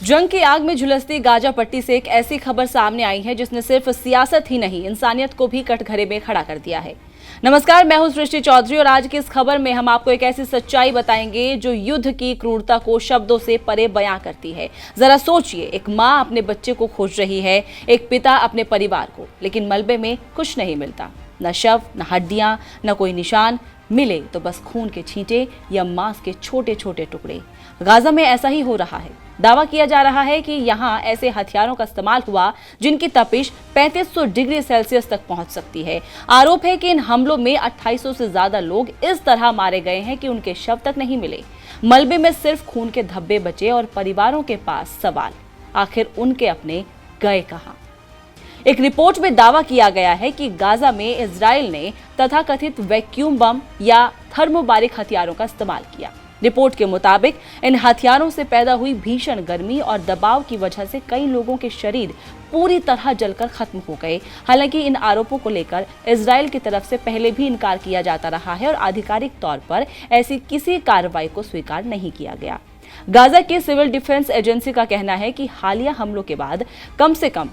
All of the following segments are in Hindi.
जंग की आग में झुलसती गाजा पट्टी से एक ऐसी खबर सामने आई है जिसने सिर्फ सियासत ही नहीं, इंसानियत को भी कटघरे में खड़ा कर दिया है। नमस्कार, मैं हूं सृष्टि चौधरी और आज की इस खबर में हम आपको एक ऐसी सच्चाई बताएंगे जो युद्ध की क्रूरता को शब्दों से परे बयां करती है। जरा सोचिए, एक माँ अपने बच्चे को खोज रही है, एक पिता अपने परिवार को, लेकिन मलबे में कुछ नहीं मिलता, न शव, न हड्डियां, न कोई निशान। मिले तो बस खून के छींटे या मांस के छोटे छोटे टुकड़े। गाजा में ऐसा ही हो रहा है। दावा किया जा रहा है कि यहाँ ऐसे हथियारों का इस्तेमाल हुआ जिनकी तपिश 3500 डिग्री सेल्सियस तक पहुंच सकती है। आरोप है कि इन हमलों में 2800 से ज्यादा लोग इस तरह मारे गए हैं कि उनके शव तक नहीं मिले। मलबे में सिर्फ खून के धब्बे बचे और परिवारों के पास सवाल, आखिर उनके अपने गए कहां? एक रिपोर्ट में दावा किया गया है कि गाजा में इजराइल ने तथाकथित वैक्यूम बम या थर्मोबारिक हथियारों का इस्तेमाल किया। रिपोर्ट के मुताबिक इन हथियारों से पैदा हुई भीषण गर्मी और दबाव की वजह से कई लोगों के शरीर पूरी तरह जलकर खत्म हो गए। हालांकि इन आरोपों को लेकर इजराइल की तरफ से पहले भी इनकार किया जाता रहा है और आधिकारिक तौर पर ऐसी किसी कार्रवाई को स्वीकार नहीं किया गया। गाजा की सिविल डिफेंस एजेंसी का कहना है कि हालिया हमलों के बाद कम से कम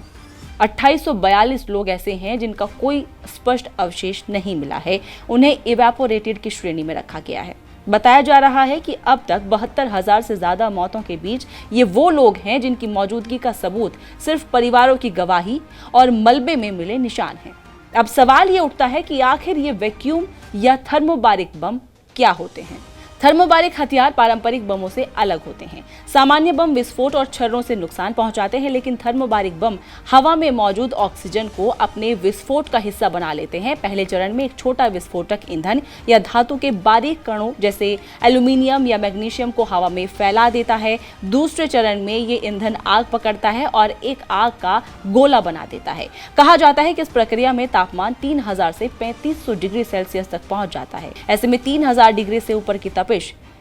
2842 लोग ऐसे हैं जिनका कोई स्पष्ट अवशेष नहीं मिला है। उन्हें इवेपोरेटेड की श्रेणी में रखा गया है। बताया जा रहा है कि अब तक 72,000 से ज्यादा मौतों के बीच ये वो लोग हैं जिनकी मौजूदगी का सबूत सिर्फ परिवारों की गवाही और मलबे में मिले निशान हैं। अब सवाल ये उठता है कि आखिर ये वैक्यूम या थर्मोबारिक बम क्या होते हैं? थर्मोबारिक हथियार पारंपरिक बमों से अलग होते हैं। सामान्य बम विस्फोट और छर्रों से नुकसान पहुंचाते हैं, लेकिन थर्मोबारिक बम हवा में मौजूद ऑक्सीजन को अपने विस्फोट का हिस्सा बना लेते हैं। पहले चरण में एक छोटा विस्फोटक ईंधन या धातु के बारीक कणों जैसे एल्यूमिनियम या मैग्नीशियम को हवा में फैला देता है। दूसरे चरण में ये ईंधन आग पकड़ता है और एक आग का गोला बना देता है। कहा जाता है कि इस प्रक्रिया में तापमान 3000 से 3500 डिग्री सेल्सियस तक पहुंच जाता है। ऐसे में 3000 डिग्री से ऊपर की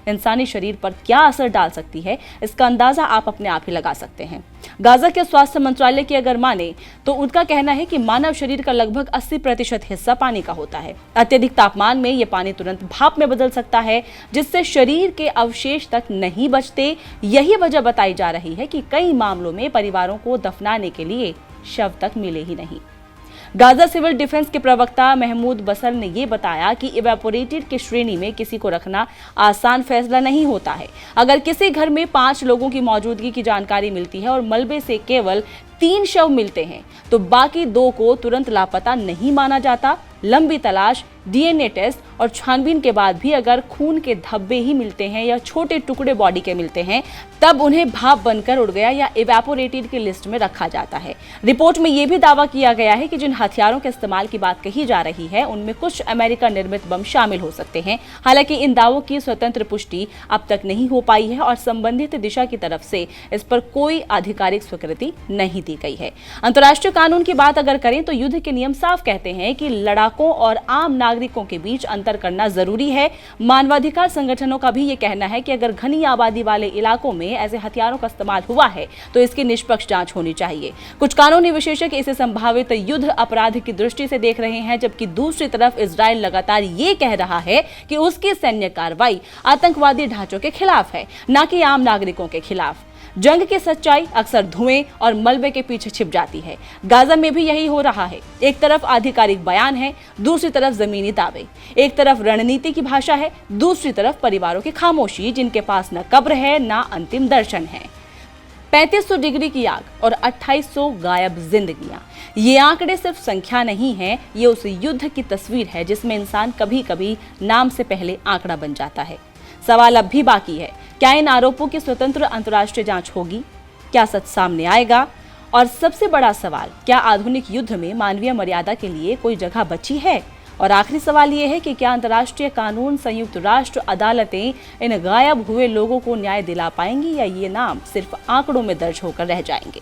इंसानी शरीर पर क्या असर डाल सकती है, इसका अंदाजा आप अपने आप ही लगा सकते हैं। गाजा के स्वास्थ्य मंत्रालय की अगर माने तो उनका कहना है कि मानव शरीर का लगभग 80% हिस्सा पानी का होता है। अत्यधिक तापमान में यह पानी तुरंत भाप में बदल सकता है, जिससे शरीर के अवशेष तक नहीं बचते। यही वजह बताई जा रही है कि कई मामलों में परिवारों को दफनाने के लिए शव तक मिले ही नहीं। गाजा सिविल डिफेंस के प्रवक्ता महमूद बसर ने यह बताया कि इवेपोरेटेड की श्रेणी में किसी को रखना आसान फैसला नहीं होता है। अगर किसी घर में 5 लोगों की मौजूदगी की जानकारी मिलती है और मलबे से केवल 3 शव मिलते हैं तो बाकी 2 को तुरंत लापता नहीं माना जाता। लंबी तलाश, डीएनए टेस्ट और छानबीन के बाद भी अगर खून के धब्बे ही मिलते हैं या छोटे टुकड़े बॉडी के मिलते हैं, तब उन्हें भाप बनकर उड़ गया या इवेपोरेटेड की लिस्ट में रखा जाता है। रिपोर्ट में यह भी दावा किया गया है कि जिन हथियारों के इस्तेमाल की बात कही जा रही है उनमें कुछ अमेरिका निर्मित बम शामिल हो सकते हैं। हालांकि इन दावों की स्वतंत्र पुष्टि अब तक नहीं हो पाई है और संबंधित दिशा की तरफ से इस पर कोई आधिकारिक स्वीकृति नहीं दी गई है। अंतर्राष्ट्रीय कानून की बात अगर करें तो युद्ध के नियम साफ कहते हैं कि लड़ाकों और आम नागरिकों के बीच अंतर करना जरूरी है। मानवाधिकार संगठनों का भी ये कहना है कि अगर घनी आबादी वाले इलाकों में ऐसे हथियारों का इस्तेमाल हुआ है तो इसकी निष्पक्ष जांच होनी चाहिए। कुछ कानूनी विशेषज्ञ इसे संभावित युद्ध अपराध की दृष्टि से देख रहे हैं, जबकि दूसरी तरफ इजराइल लगातार ये कह रहा है कि उसकी सैन्य कार्रवाई आतंकवादी ढांचों के खिलाफ है, न कि आम नागरिकों के खिलाफ। जंग की सच्चाई अक्सर धुएं और मलबे के पीछे छिप जाती है। गाजा में भी यही हो रहा है। एक तरफ आधिकारिक बयान है, दूसरी तरफ जमीनी दावे। एक तरफ रणनीति की भाषा है, दूसरी तरफ परिवारों की खामोशी, जिनके पास न कब्र है न अंतिम दर्शन है। 3500 डिग्री की आग और 2800 गायब जिंदगियां, ये आंकड़े सिर्फ संख्या नहीं है, ये उस युद्ध की तस्वीर है जिसमें इंसान कभी कभी नाम से पहले आंकड़ा बन जाता है। सवाल अब भी बाकी है, क्या इन आरोपों की स्वतंत्र अंतर्राष्ट्रीय जांच होगी? क्या सच सामने आएगा? और सबसे बड़ा सवाल, क्या आधुनिक युद्ध में मानवीय मर्यादा के लिए कोई जगह बची है? और आखिरी सवाल ये है कि क्या अंतर्राष्ट्रीय कानून, संयुक्त राष्ट्र अदालतें इन गायब हुए लोगों को न्याय दिला पाएंगी या ये नाम सिर्फ आंकड़ों में दर्ज होकर रह जाएंगे?